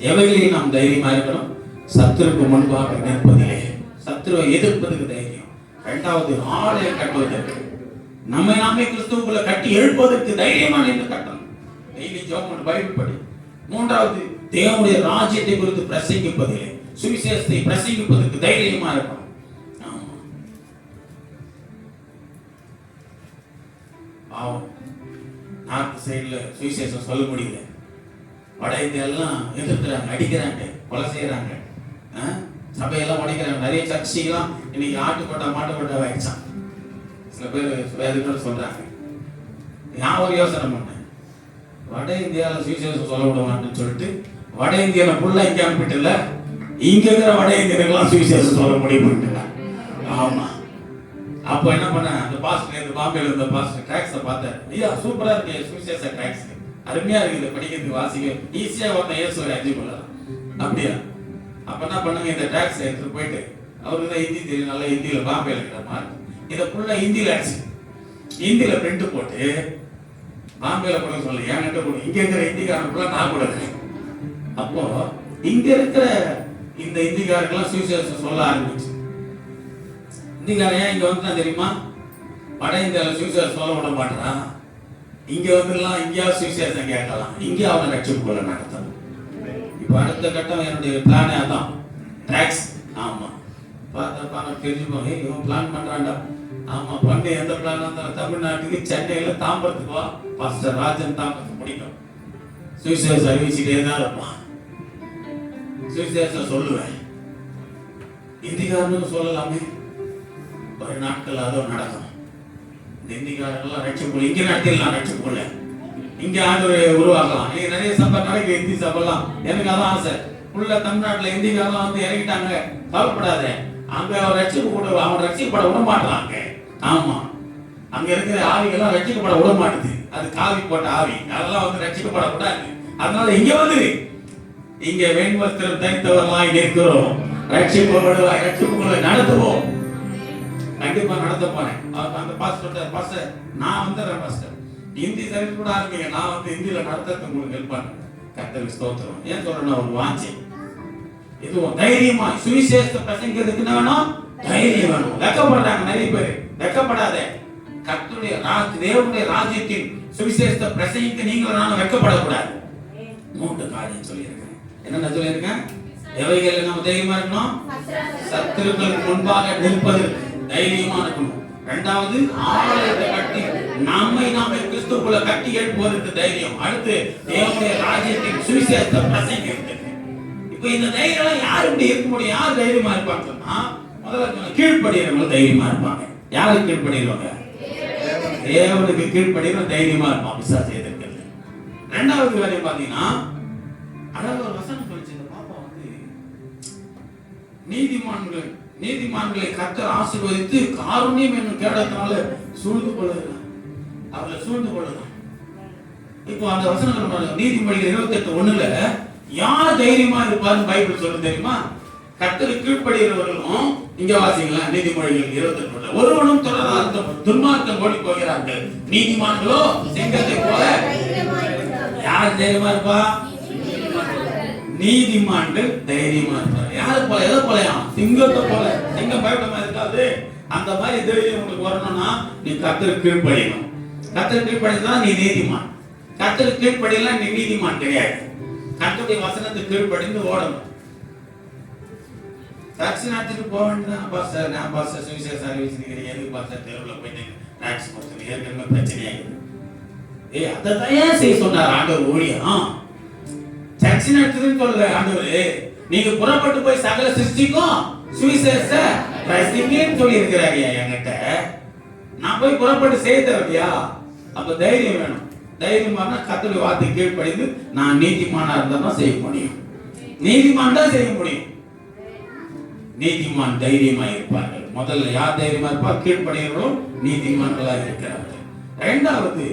எவைகளில் நாம் தைரியமா இருக்கணும்? சத்துருக்கு முன்பாக நிற்பதிலே, சத்துருவை எதிர்ப்பதுக்கு தைரியம். இரண்டாவது, ஆலயம் கட்டுவதற்கு, நம்மை நாமே கிறிஸ்துவுக்குள்ள கட்டி எழுப்பதற்கு தைரியமா நின்று கட்டணும். டெய்லி ஜெபம், பைபிள் படி. மூன்றாவது, தேவனுடைய ராஜ்யத்தை குறித்து பிரசங்கிப்பதிலே, சுவிசேஷத்தை பிரசங்கிப்பதற்கு தைரியமா இருக்கணும். பாவம், நார்த் சைடுல சுவிசேஷம் சொல்ல முடியல. வட இந்தியெல்லாம் எதிர்க்கிறாங்க, அடிக்கிறாங்க, கொலை செய்யறாங்க, சபையெல்லாம் உடைக்கிறாங்க. நிறைய சர்ச்சைலாம் இன்னைக்கு ஆட்டுக்கொட்டா மாட்டுக்கொட்டா ஆயிடுச்சான். சில பேர் வேதங்கள் சொல்றாங்க. நான் ஒரு யோசனை பண்ணேன், வட இந்தியாவில் சுவிசேஷம் சொல்ல விட மாட்டேன்னு சொல்லிட்டு வட இந்தியாவில ஃபுல்லா இங்கே அனுப்பிட்டுல, இங்க இருக்கிற வட இந்தியர்கள்லாம் சுவிசேஷம் சொல்ல முடியும். ஆமா, அப்போ என்ன பண்ண, அந்த பாஸ்டர் பாம்பேல இருந்த பாஸ்டர் ட்ராக்ஸை பார்த்தேன். ஐயா சூப்பரா இருக்கு சுவிசேஷ ட்ராக்ஸ், அருமையா இருக்குது, படிக்கிறதுக்கு வாசிக்க ஈஸியா ஒன்ன இயேசுவை அஜி பண்ணலாம். அப்படியா? அப்ப என்ன பண்ணுங்க, இந்த ட்ராக்ஸை எடுத்துட்டு போயிட்டு, அவருக்கு தான் ஹிந்தி தெரியும், நல்லா ஹிந்தியில பாம்பேல இருக்கிற மாதிரி இதை ஃபுல்லா ஹிந்தியில அடிச்சு ஹிந்தியில பிரிண்ட் போட்டு பாம்பேல கொடுக்க சொல்லி என்கிட்ட கொடு, இங்க இருக்கிற ஹிந்திக்காரன் ஃபுல்லா நான் கொடுக்குறேன். அப்போ இங்க இருக்கிற இந்த ஹிந்திக்காரர்கள்லாம் சுவிசேஷம் சொல்ல ஆரம்பிச்சு. இந்திக்காரன் இங்க வந்து தெரியுமா, வட இந்தியாவில் சுவிசேஷம் சொல்ல விட மாட்டான். இங்க வந்துலாம் இங்கேயாவது சுவிசேஷம் கேட்கலாம், இங்கே அவனை ரட்சிப்பு கொள்ள நடத்தணும். இப்போ அடுத்த கட்டம் என்னுடைய பிளானே அதான், ட்ராக்ஸ். ஆமா, பார்த்தா தெரிஞ்சுக்கோங்க, இவன் பிளான் பண்றான்டா. ஆமா, பண்ணி எந்த பிளான் இருந்தாலும் தமிழ்நாட்டுக்கு சென்னையில தாம்பரத்துக்கு வா, பாஸ்டர் ராஜன் தாம்பரத்துக்கு பிடிக்கும், சுவிசேஷம் அறிவிச்சுட்டே தான் இருப்பான், சுவிசேஷம் சொல்லுவேன். இந்திக்காரனுக்கு சொல்லலாமே, ஒரு நாட்கள் அதுவும் நடக்கும். இந்த இந்திக்காரங்கெல்லாம் ரட்சிப்பு இங்கே நடத்திடலாம், ரட்சிப்புக்குள்ள இங்கே ஆண்டவரை உருவாக்கலாம். நீங்க நிறைய சபை நடக்கு, இந்தி சபைலாம். எனக்கு அதான் ஆசை. உள்ள தமிழ்நாட்டில் இந்திக்காரலாம் வந்து இறங்கிட்டாங்க, கவலைப்படாத, அங்க ரட்சிப்பு கூட அவன் ரட்சிக்கப்பட விட மாட்டாங்க. ஆமா, அங்க இருக்கிற ஆவிகள்லாம் ரட்சிக்கப்பட விட மாட்டுது. அது காவி போட்ட ஆவி, அதெல்லாம் வந்து ரட்சிக்கப்படக்கூடாது. அதனால இங்க வந்து இங்க வேண்வஸ்திரம் தனித்தவர்களாக இருக்கிறோம், ரட்சிக்கப்படுவாய், ரட்சிப்புகளை நடத்துவோம். கண்டிப்பா நடத்த போறேன். அந்த பாஸ்டர் பாஸ்டர் நான் வந்துடுறேன் பாஸ்டர், ஹிந்தி சர்வீஸ் கூட ஆரம்பிங்க, நான் வந்து ஹிந்தியில நடத்துறது உங்களுக்கு ஹெல்ப் பண்ணுறேன். கர்த்தருக்கு ஸ்தோத்திரம். ஏன் சொல்லணும், ஒரு வாஞ்சி. இதுவும் தைரியமா சுவிசேஷத்தை பிரசங்கிக்கிறதுக்கு என்ன வேணும்? தைரியம் வேணும். வெக்கப்படுறாங்க நிறைய பேர், வெக்கப்படாத. கர்த்தருடைய தேவனுடைய ராஜ்யத்தின் சுவிசேஷத்தை பிரசங்கிக்க நீங்களும் நானும் வெக்கப்படக்கூடாது. 3 காரியம் சொல்லியிருக்கேன். என்னென்ன சொல்லியிருக்கேன்? எவைகள் நம்ம தைரியமா இருக்கணும்? சத்துருக்களுக்கு முன்பாக நிற்பது தைரியமா இருக்கணும். இரண்டாவது, ஆலயத்தை கட்டி நம்மை நாமே கிறிஸ்துவுக்குள்ள கட்டி எழுப்புவதற்கு தைரியம். அடுத்து, தேவனுடைய ராஜ்யத்தின் சுவிசேஷத்தை பிரசங்கிக்கிறதுக்கு. இப்போ இந்த தைரியம் யார் இப்படி இருக்க முடியும்? யார் தைரியமா இருப்பாங்க சொன்னா, முதல்ல கீழ்ப்படிகிறவங்க தைரியமா இருப்பாங்க. யாருக்கு கீழ்ப்படிகிறவங்க? தேவனுக்கு கீழ்ப்படிகிற தைரியமா இருப்பான் பிசாசு எதிர்க்கிறது. இரண்டாவது காரியம் பாத்தீங்கன்னா, அதாவது ஒரு வசனம் சொல்லிச்சு, இந்த பாப்பா வந்து நீதிமான்களை கர்த்தர் ஆசீர்வதித்து காருண்யம் என்னும் கேடத்தினால சூழ்ந்து கொள்ளுகிறார், அவளை சூழ்ந்து கொள்ளுகிறார். இப்போ அந்த வசனங்கள் நீதிமொழிகள் 28:1 யார் தைரியமா இருப்பாருன்னு பைபிள் சொல்லுது தெரியுமா? கர்த்தருக்கு கீழ்ப்படுகிறவர்களும். இங்க வாசிங்களா, நீதிமொழிகள் 28:1 ஒருவனும் தொடராத துன்மார்க்கம் ஓடி போகிறார்கள், நீதிமான்களோ சிங்கத்தை போல. யார் தைரியமா இருப்பா? நீதிமான்கள் தைரியமா இருப்பார். யாரு போல? எதை போலயா? சிங்கத்தை போல. சிங்கம் பயப்படமா இருக்காது. அந்த மாதிரி தைரியம் உங்களுக்கு வரணும்னா நீ கர்த்தருக்கு கீழ்ப்படியணும். கர்த்தருக்கு கீழ்ப்படினா நீ நீதிமான். கர்த்தருக்கு கீழ்ப்படியலாம் நீ நீதிமான் கிடையாது. கர்த்தருடைய வசனத்துக்கு கீழ்ப்படிந்து ஓடணும். டாக்ஸி நடத்திட்டு போக வேண்டியதான். பாஸ்டர் நான் பாஸ்டர் சுவிசேஷ அறிவிச்சிருக்கிறேன், எதுக்கு பாஸ்டர் தெருவில் போயிட்டு டாக்ஸி கொடுத்து ஏற்கனவே பிரச்சனையாகுது. அதை ஏன் செய்ய சொன்னார் ஆண்டவர்? ஊழியம் சர்ச்சை நடத்துதுன்னு சொல்லல ஆண்டவர். நீங்க புறப்பட்டு போய் சகல சிருஷ்டிக்கும் சுவிசேஷ பிரசங்கின்னு சொல்லி இருக்கிறாரு என்கிட்ட. நான் போய் புறப்பட்டு செய்ய தேவையா? அப்ப தைரியம் வேணும். தைரியமான கர்த்தருடைய வார்த்தை கீழ்ப்படிந்து நான் நீதிமானா இருந்தா செய்ய முடியும். நீதிமான் தான் செய்ய முடியும். நீதிமான் தைரியமா இருப்பார்கள். முதல்ல யார் தைரியமா இருப்பார்? கீழ்ப்படிகிறவர்களும் நீதிமான்களா இருக்கிறார்கள். இரண்டாவது,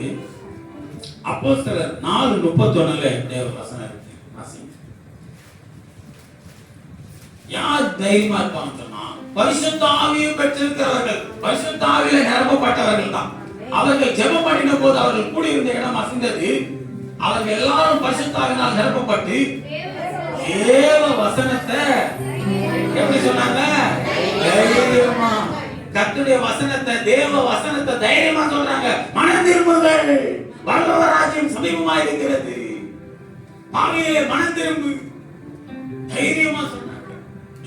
அப்போஸ்தலர் 4:31 தேவ வசனம் இருக்கு. யார் தைரியமா இருப்பாங்க சொன்னா, பரிசுத்த ஆவியை பெற்றிருக்கிறவர்கள், பரிசுத்த ஆவியில நிரப்பப்பட்டவர்கள் தான். அவர்கள் ஜெபம் பண்ணின போது அவர்கள் கூடியிருந்த இடம் அசைந்தது. அவர்கள் எல்லாரும் பரிசுத்த ஆவியினால் நிரப்பப்பட்டு தேவ வசனத்தை எப்படி சொன்னாங்க? தைரியமா. கர்த்தருடைய வசனத்தை, தேவ வசனத்தை தைரியமா சொல்றாங்க. மனம் திரும்புங்கள், பரலோக ராஜ்யம் சமீபமா இருக்கிறது. பாவியே மனம் திரும்பு. தைரியமா சொன்னாங்க.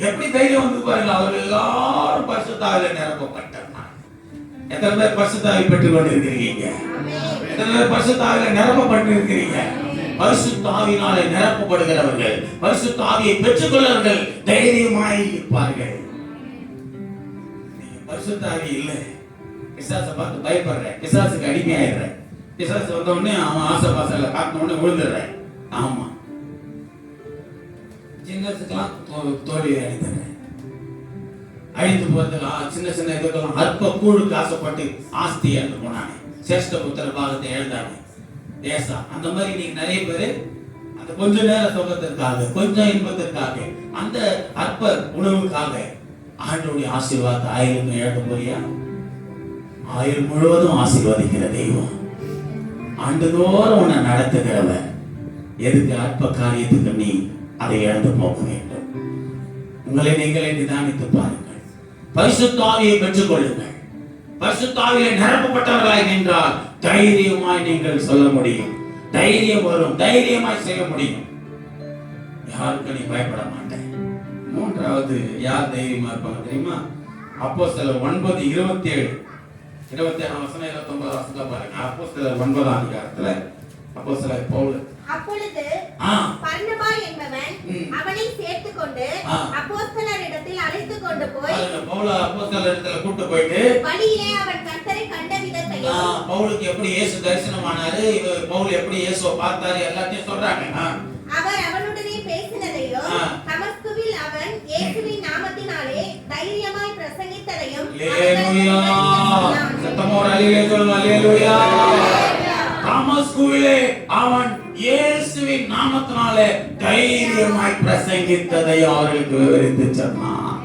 எப்படி தைரியம் வந்து பாருங்க. அவர்கள் எல்லாரும் பரிசுத்த ஆவியில நிரப்பப்பட்டாங்க. எத்தனை பேர் பரிசுத்த ஆவி பெற்றுக் கொண்டிருக்கிறீங்க? எத்தனை பேர் பரிசுத்த ஆவியில நிரப்பப்பட்டு இருக்கிறீங்க? பரிசுத்த ஆவியினாலே நிரப்பப்படுகிறவர்கள், பரிசுத்த ஆவியை பெற்றுக்கொள்ளவர்கள் தைரியமாய் இருப்பார்கள். பரிசுத்த ஆவி இல்லை, பிசாசை பார்த்து பயப்படுற, பிசாசுக்கு அடிமையாயிடுற, பிசாசு வந்த உடனே அவன் ஆசை பாசல காட்டின உடனே விழுந்துடுற. ஆமா, சின்னத்துக்கெல்லாம் தோல்வி அடைந்துடுற, அழிந்து போறதுக்கு சின்ன சின்ன இதுக்கெல்லாம் அற்ப கூழுக்கு ஆசைப்பட்டு ஆஸ்தி இழந்து போனானே, சேஷ்ட புத்திர பாகத்தை எழுதானே ஏசா. அந்த மாதிரி நீங்க நிறைய பேரு அந்த கொஞ்ச நேர சுகத்திற்காக, கொஞ்சம் இன்பத்திற்காக, அந்த அற்ப உணவுக்காக ஆண்டவருடைய ஆசீர்வாதத்தை ஆயிரம் இழக்க போறியா? ஆயுள் முழுவதும் ஆசீர்வதிக்கிற தெய்வம், ஆண்டுதோறும் உன்னை நடத்துகிறவர். எதுக்கு அற்ப காரியத்துக்கு நீ அதை இழந்து போக வேண்டும்? உங்களை நீங்களே நிதானித்து பாருங்கள். பரிசுத்த ஆவியை பெற்றுக் கொள்ளுங்கள். பரிசுத்த ஆவியிலே நிரப்பப்பட்டவர்களாய் நின்றால் தைரியமாய் நீங்கள் சொல்ல முடியும். தைரியம் வரும், தைரியமாய் செய்ய முடியும். யாருக்கு நீ பயப்பட மாட்டேன். மூன்றாவது யார் தைரியமா இருப்பாங்க தெரியுமா? அப்போஸ்தலர் 9:27 27 வசனம் 29 வசனத்தை பாருங்க. அப்போஸ்தலர் 9ஆம் அதிகாரத்துல அப்போஸ்தலர் பவுல் அப்பொழுது பர்னபா என்பவன் அவனை சேர்த்துக்கொண்டு அப்போஸ்தலரிடத்தில் அழைத்துக் கொண்டு போய், பவுல் அப்போஸ்தலரிடத்துல கூட்டி போயிட்டு வழியிலே அவன் கர்த்தரை கண்ட விதத்தையும், பவுலுக்கு எப்படி இயேசு தரிசனமானாரு, பவுல் எப்படி இயேசுவை பார்த்தாரு எல்லாத்தையும் சொல்றாங்க. அவர் அவனுடனே பேசினதையும், தமஸ்குவில் அவன் இயேசுவின் நாமத்தினாலே தைரியமாய் பிரசங்கித்ததையும், தமஸ்குவிலே அவன் இயேசுவின் நாமத்தினாலே தைரியமாய் பிரசங்கித்ததை அவர்களுக்கு விவரித்து சொன்னான்.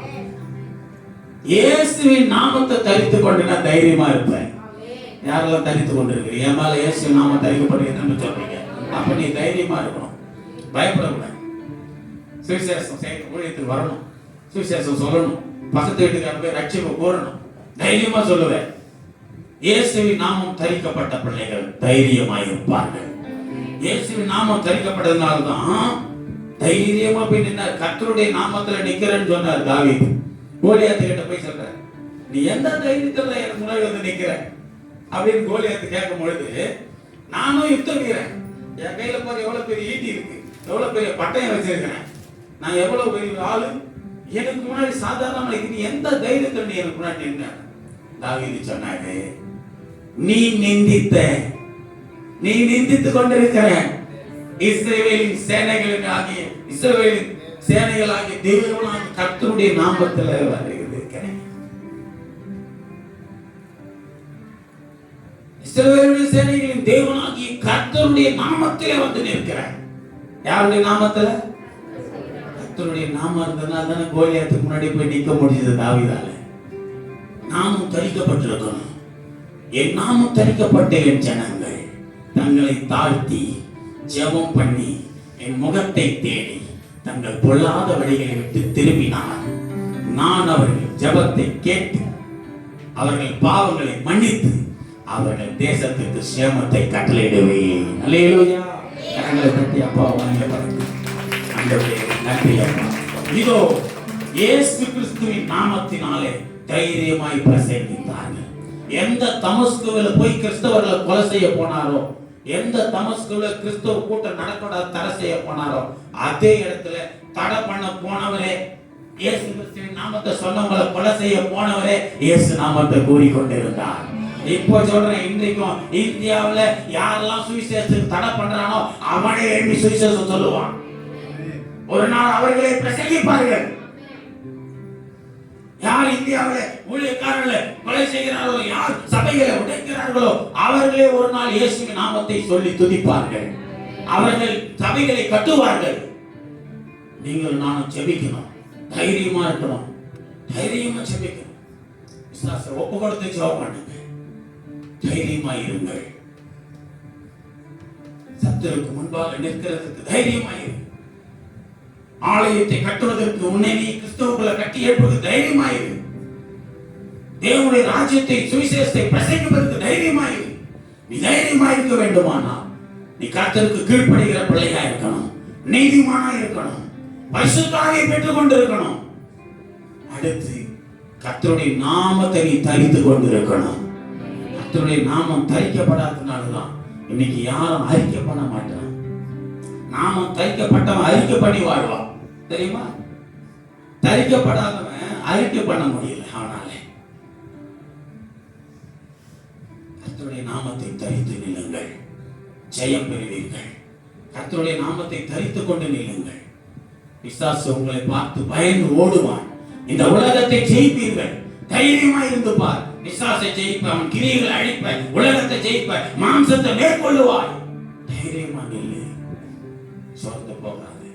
இயேசுவின் நாமத்தை தரித்து கொண்டு நான் தைரியமா இருப்பேன். யாரெல்லாம் தரித்து கொண்டிருக்கிறீங்க? என் மேல இயேசுவின் நாமம் தரிக்கப்படுகிறதுன்னு சொல்றீங்க. அப்ப நீ தைரியமா இருக்கணும், பயப்படக்கூடாது. சுவிசேஷம் செய்ய ஊழியத்துக்கு வரணும், சுவிசேஷம் சொல்லணும், பக்கத்து வீட்டுக்கு போய் ரட்சிப்பு கோரணும். தைரியமா சொல்லுவேன். இயேசுவின் நாமம் தரிக்கப்பட்ட பிள்ளைகள் தைரியமாய் இருப்பார்கள். இயேசுவின் நாமம் தரிக்கப்பட்டதுனால்தான் தைரியமா போய் நின்னார். கர்த்தருடைய நாமத்துல நிக்கிறேன்னு சொன்னார் தாவீது. கோலியாத்து கிட்ட போய் சொல்ற, நீ எந்த தைரியத்துல எனக்கு முன்னாடி வந்து நிக்கிற அப்படின்னு கோலியாத்து கேட்கும் பொழுது, நானும் யுத்தம் வீரன், என் கையில போற எவ்வளவு பெரிய ஈட்டி இருக்கு, எவ்வளவு பெரிய பட்டயம் வச்சிருக்கிறேன், நான் எவ்வளவு பெரிய ஆளு, எனக்கு முன்னாடி சாதாரணமா இருக்கு, நீ எந்த தைரியத்துல நீ எனக்கு முன்னாடி நின்ன? தாவீது சொன்னாரு, நீ நிந்தித்துக் கொண்டிருக்கிற இஸ்ரவேலின் சேனைகளின் ஆகிய இஸ்ரவேலின் சேனைகள் ஆகிய தெய்வங்களாக கர்த்தருடைய நாமத்தில் வருகிறேன். இஸ்ரவேலின் சேனைகளின் தேவனாகிய கர்த்தருடைய நாமத்திலே வந்து நிற்கிறேன். யாருடைய நாமத்துல? கர்த்தருடைய நாமம் இருந்ததுனால தானே கோலியாத்துக்கு முன்னாடி போய் நிற்க முடிஞ்சது தாவீதால. நாமும் தரிக்கப்பட்டிருக்கணும். என் நாமம் தரிக்கப்பட்ட என் ஜனங்கள் தங்களை தாழ்த்தி ஜெபம் பண்ணி என் முகத்தை தேடி தங்கள் பொல்லாத வழிகளை விட்டு திரும்பினார், நான் அவர்கள் ஜெபத்தை கேட்டு அவர்கள் பாவங்களை மன்னித்து அவர்கள் தேசத்துக்கு சேமத்தை கட்டளையிடுவேன். அல்லேலூயா. கரங்களை தட்டி அப்பா வணங்கப்படுங்க. ஆண்டவரே நன்றி அப்பா. இதோ இயேசு கிறிஸ்துவின் நாமத்தினாலே தைரியமாய் பிரசங்கித்தார்கள். எந்த தமஸ்குவில் போய் கிறிஸ்தவர்களை கொலை செய்ய போனாரோ, எந்த தமஸ்குவில் கிறிஸ்தவ கூட்டம் நடக்கூடாது தடை செய்ய போனாரோ, அதே இடத்துல தடை பண்ண போனவரே, இயேசு கிறிஸ்துவின் நாமத்தை சொன்னவங்களை கொலை செய்ய போனவரே இயேசு நாமத்தை கூறிக்கொண்டிருந்தார். இப்போ சொல்றேன், இன்றைக்கும் இந்தியாவில் யாரெல்லாம் சுவிசேஷத்துக்கு தடை பண்றானோ அவனே எழுதி சுவிசேஷம் சொல்லுவான். ஒரு நாள் அவர்களை பிரசங்கிப்பார்கள். யார் இந்தியாவில் ஊழியக்காரர்களை கொலை செய்கிறார்களோ, யார் சபைகளை உடைக்கிறார்களோ அவர்களே ஒரு நாள் இயேசுவின் நாமத்தை சொல்லி துதிப்பார்கள். அவர்கள் சபைகளை கட்டுவார்கள். நீங்கள் நானும் ஜெபிக்கணும், தைரியமா இருக்கணும், தைரியமா ஜெபிக்கணும். விசுவாசத்தை ஒப்பு கொடுத்து ஜெபம் பண்ணுங்க. தைரியமா இருங்கள். சத்துருக்கு முன்பாக நிற்கிறதுக்கு தைரியமா இருங்க. ஆலயத்தை கட்டுவதற்கு உன்னை நீ கிறிஸ்துவுக்குள்ள கட்டி எழுப்பது தைரியமாயிரு. தேவனுடைய ராஜ்யத்தை சுவிசேஷத்தை பிரசங்கிப்பதற்கு தைரியமாயிரு. நீ தைரியமாயிருக்க வேண்டுமானால் நீ கர்த்தருக்கு கீழ்ப்படுகிற பிள்ளையா இருக்கணும், நீதிமானா இருக்கணும், பரிசுத்தாவியை பெற்றுக் கொண்டிருக்கணும். அடுத்து கர்த்தருடைய நாமத்தை நீ தரித்து கொண்டிருக்கணும். கர்த்தருடைய நாமம் தரிக்கப்படாதனாலதான் இன்னைக்கு யாரும் அறிக்கை பண்ண மாட்டான். நாமம் தரிக்கப்பட்டவன் அறிக்கை பண்ணி வாழ்வான், தெரியுமா? தரிக்கப்படாதவன் அறிக்கை பண்ண முடியல. அவனாலே கர்த்தருடைய நாமத்தை தரித்து நில்லுங்கள், ஜெயம் பெறுவீர்கள். கர்த்தருடைய நாமத்தை தரித்துக் கொண்டு நில்லுங்கள். பிசாசு உங்களை பார்த்து பயந்து ஓடுவான். இந்த உலகத்தை ஜெயிப்பீர்கள். தைரியமா இருந்து பார். பிசாசை ஜெயிப்ப, அவன் கிரியைகளை அழிப்ப, உலகத்தை ஜெயிப்ப, மாம்சத்தை மேற்கொள்ளுவாய். தைரியமா நில்லு, சோர்ந்து போகாது.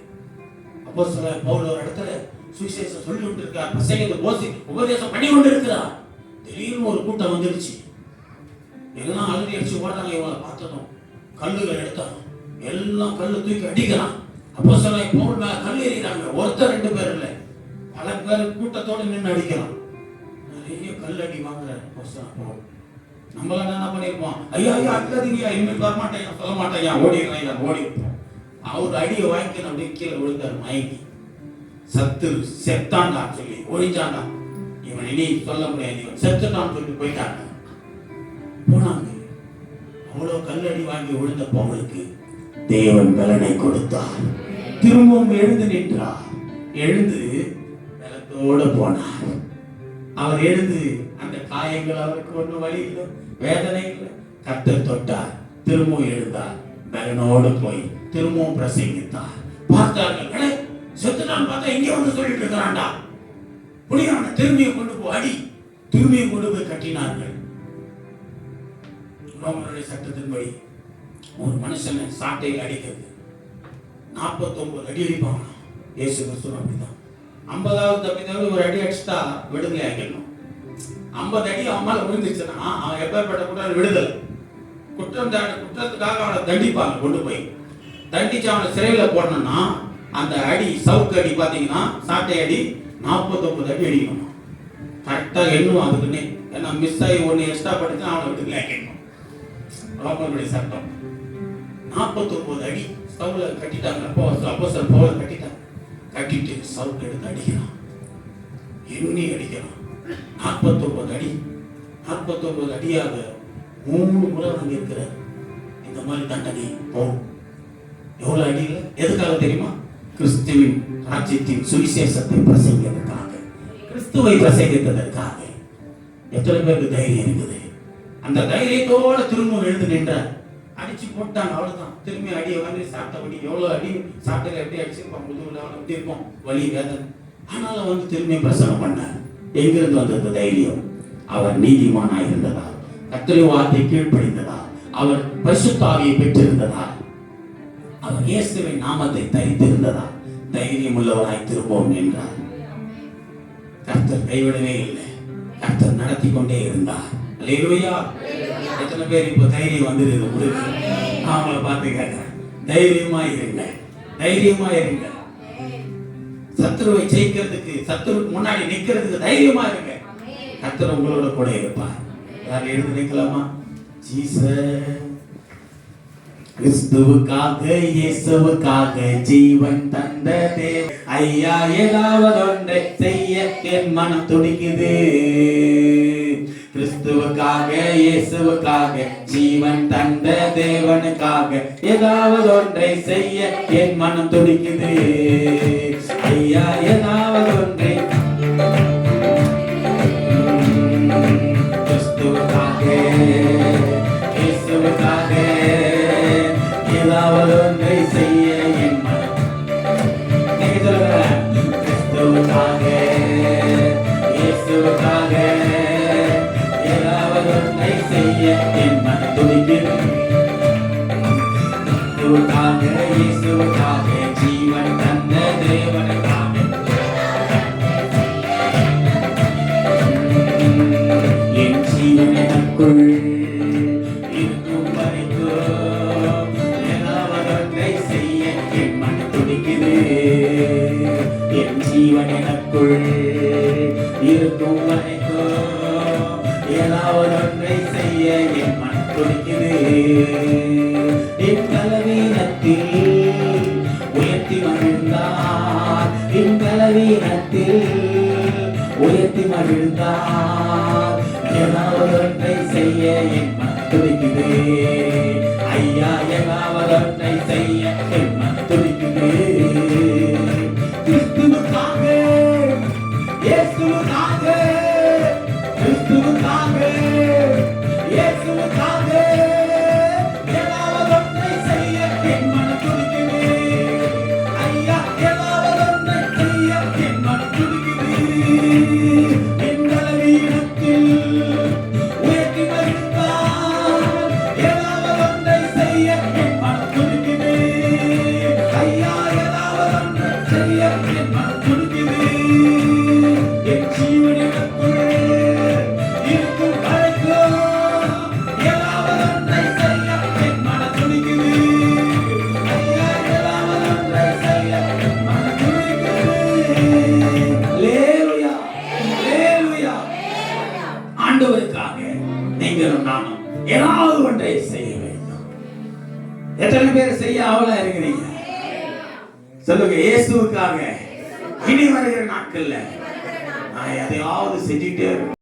அப்போஸ்தலர் பவுல் ஒரு இடத்துல சுவிசேஷம் சொல்லி கொண்டு இருக்கார், பிரசங்கித்து உபதேசம் பண்ணி கொண்டு இருக்கிறார். திடீர்னு ஒரு கூட்டம் வந்துருச்சு. எல்லாம் அழுதி அடிச்சு ஓடுறாங்க. இவங்களை பார்த்ததும் கல்லுகள் எடுத்தாங்க. எல்லாம் கல்லு தூக்கி அடிக்கிறான். அப்போஸ்தலர் பவுல் மேல கல் எறிகிறாங்க. ஒருத்தர் ரெண்டு பேர் இல்லை, பல பேர் கூட்டத்தோடு நின்று அடிக்கிறான். நிறைய கல் அடி வாங்குறாரு அப்போஸ்தலர் பவுல். நம்மளாம் என்ன பண்ணிருப்போம்? ஐயா ஐயா அடிக்காதீங்க, இனிமேல் வர மாட்டேன், சொல்ல மாட்டேன், ஓடிடுறேன், ஓடிப்போம். அவர் அடியை வாங்கி அப்படியே கீழே விழுந்தார் மயங்கி. சத்து செத்தாண்டா சொல்லி ஒழிஞ்சாண்டா, இவன் இனி சொல்ல முடியாது, இவன் செத்துட்டான்னு சொல்லி போயிட்டாங்க. போனாங்க. அவ்வளவு கல்லடி வாங்கி விழுந்த பவுலுக்கு தேவன் பலனை கொடுத்தார். திரும்பவும் எழுந்து நின்றார். எழுந்து பலத்தோட போனார். அவர் எழுந்து அந்த காயங்கள் அவருக்கு ஒன்றும் வழி இல்லை, வேதனை இல்லை. கர்த்தர் தொட்டார், திரும்பவும் எழுந்தார். பலனோடு போய் திரும்பவும் பிரசங்கித்தார். பார்த்தார்கள், செத்துட்டான்னு பார்த்தா இங்கே வந்து சொல்லிட்டு இருக்கிறான்டா, புனியான திரும்பியை கொண்டு போய் அடி. திரும்பியை கொண்டு போய் கட்டினார்கள். ரோமனுடைய சட்டத்தின்படி ஒரு மனுஷனை சாட்டையில் அடிக்கிறது 49 அடி அடிப்பாங்க. இயேசு கிறிஸ்து அப்படிதான். 50வது தப்பித்தவரை ஒரு அடி அடிச்சுட்டா விடுதலை ஆகிடணும். 50 அடி அவன் மேல விழுந்துச்சுன்னா அவன் எப்பேற்பட்ட குற்றம் விடுதலை. குற்றத்துக்காக அவனை தண்டிப்பாங்க. கொண்டு போய் தண்டிச்சு அவனை சிறையில போடணும்னா அந்த அடி சவுக்கு அடி பார்த்தீங்கன்னா சாட்டை அடி 49 அடி அடிக்கணும். கரெக்டா எண்ணுவான் அதுக்குன்னே. ஏன்னா மிஸ் ஆகி ஒன்று எக்ஸ்ட்ரா படிச்சு அவனை விடுதலை ஆகிடணும். ரோமனுடைய சட்டம் 49 அடி ஸ்டவ்ல கட்டிட்டாங்க. அப்போஸ்தலர் பவுல் கட்டிட்டாங்க. கட்டிட்டு சவுக்கு எடுத்து அடிக்கிறான், எண்ணி அடிக்கிறான். 49 அடி. 49 அடியாக 3 முறை அங்கே இருக்கிறார். இந்த மாதிரி தண்டனை போகும். எவ்வளவு அடியில்? எதுக்காக தெரியுமா? கிறிஸ்துவின் ராஜ்யத்தின் சுவிசேஷத்தை பிரசங்கிப்பதற்காக, கிறிஸ்துவை பிரசங்கித்ததற்காக. எத்தனை பேருக்கு தைரியம் இருக்குது? அந்த தைரியத்தோட திரும்ப எழுந்து நின்றார். அடிச்சு போட்டாங்க, அவ்வளவுதான். திரும்பி அடியை வாங்கி சாப்பிட்டபடி எவ்வளவு அடி சாப்பிட்டல எப்படி அடிச்சிருப்பான், முதுகுல எப்படி இருக்கும் வலி வேதனை. ஆனாலும் வந்து திரும்பி பிரசனம் பண்ணார். எங்கிருந்து வந்தது தைரியம்? அவர் நீதிமானாய் இருந்ததா, கர்த்தருடைய வார்த்தை கீழ்ப்படிந்ததா, அவர் பரிசுத்த ஆவியை பெற்றிருந்ததா, அவர் இயேசுவின் நாமத்தை தரித்திருந்ததா, தைரியம் உள்ளவராய் திரும்பவும் நின்றார். கர்த்தர் கைவிடவே இல்லை, கர்த்தர் நடத்தி கொண்டே இருந்தார். அல்லேலூயா. எத்தனை பேர் இப்போ தைரியம் வந்துருது உங்களுக்கு? அவங்கள பார்த்து கேட்கிறேன், தைரியமா இருங்க, தைரியமா இருங்க. சத்துருவை ஜெயிக்கிறதுக்கு, சத்துருக்கு முன்னாடி நிக்கிறதுக்கு தைரியமா இருங்க. கர்த்தர் உங்களோட கூட இருப்பார். யாரும் எழுந்து நிக்கலாமா? ஜீசஸ் கிறிஸ்துவுக்காக, இயேசுவுக்காக ஜீவன் தந்த தேவ ஐயா, ஏதாவது ஒன்றை செய்ய என் மனம் துடிக்குது. கிறிஸ்துவுக்காக, இயேசுவுக்காக ஜீவன் தந்த தேவனுக்காக ஏதாவது ஒன்றை செய்ய என் மனம் துடிக்குது. ஐயா, ஏதாவது ஒன்றை கிறிஸ்துவுக்காக, இயேசுவுக்காக ஏதாவது ஒன்றை செய்ய என் மனம். கிறிஸ்துவுக்காக, இயேசுவுக்காக ஏதாவது ஒன்றை செய்ய என் மனம் துடிக்குது. கிறிஸ்துவுக்காக, இயேசுவுக்காக ஜீவன் தந்த தேவனுக்காக என் ஜீவன் எனக்குள் இருக்கும் வரைக்கும் ஏதாவது ஒன்றை செய்ய என் மனம் துடிக்குது. ஏதாவது ஒன்றை செய்ய என் மனம் துடிக்குது. ஐயா ஏதாவது ஒன்றை செய்ய என் மனம் துடிக்குது. கிறிஸ்துவுக்காக, இயேசுவுக்காக, கிறிஸ்துவுக்காக, இயேசுவுக்காக ஏதாவது ஒன்றை செய்ய என் மனம் துடிக்குது. ஐயா ஏதாவது ஒன்றை செய்ய என் மனம் துடிக்குது. என் பலவீனத்தில் உயர்த்தி வைத்தார். ஏதாவது ஒன்றை செய்ய என் மனம் துடிக்குது. ஐயா ஏதாவது ஒன்றை செய்ய என் மனம் துடிக்குது. என் ஜீவனிடத்தில் இருக்கும் வரைக்கும் ஏதாவது ஒன்றை செய்ய என் மனம் துடிக்குது. ஐயா ஏதாவது ஒன்றை செய்ய என் மனம் துடிக்குது. அல்லேலூயா, அல்லேலூயா. ஆண்டவருக்காக நீங்களும் நானும் ஏதாவது ஒன்றை செய்ய வேண்டும். எத்தனை பேர் செய்ய ஆவலா இருக்கிறீங்க? சொல்லுங்க. இயேசுவுக்காக இனி வருகிற நாட்கள்ல நான் எதையாவது செஞ்சுட்டே இருக்கேன்.